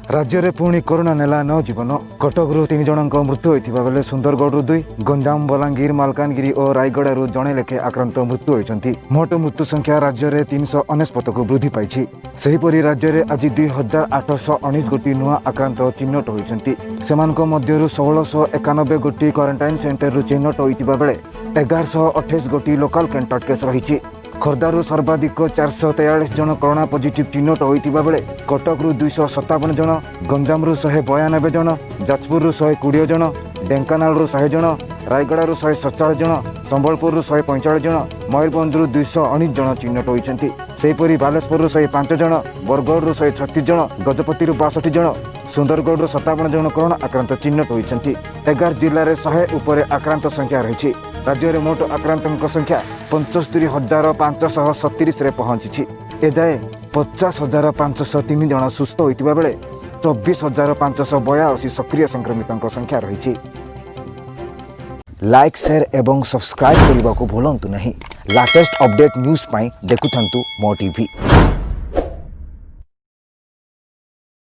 राज्य में पुणी कोरोना नेला 9 जीवन। कटकू 3 जनक मृत्यु होता बेले सुंदरगढ़ 2, गंजाम, बलांगीर, मालकानगिरी और रायगड़ा जड़े लेखे आक्रांत मृत्यु होती। मोट मृत्यु संख्या राज्य में 369 को वृद्धि पाई। सेहीपरि राज्य में आज 2819 गोटी नुआ आक्रांत चिन्हट होती। सेमानक मध्यरु 1691 गोटी क्वारंटाइन सेंटर चिन्हट होता बेले 1128 गोटी लोकल कंटाक्ट केस रही। खोर्धारू सर्वाधिक 443 जन कोरोना पॉजिटिव चिन्हट होता बेले कटकू 257 जन, गंजामरू 192 जन, जाजपुर 120 जन, ढेंकानाल 100 जन, रायगड़ारू 147 जन, संबलपुर 145 जन, मयूरभंजरू 219 जन चिन्हट होती। सेहीपरि बालेश्वर 105 जन, बरगढ़ 136 जन, गजपति 62 जन, सुंदरगढ़ 57 जन कोरोना आक्रांत चिन्हट होती। 11 जिले में 100 उपर आक्रांत संख्या रही। राज्य में मोट आक्रांतों संख्या 75,537 रे पहुंची। एजाए 50,503 जन सुस्थ होता बेले 24,582 सक्रिय संक्रमितों संख्या रही। लाइक, शेयर एवं सब्सक्राइब करने को भूलु नहीं। लेटेस्ट अपडेट न्यूज पाई देखुथंतु मो टीवी।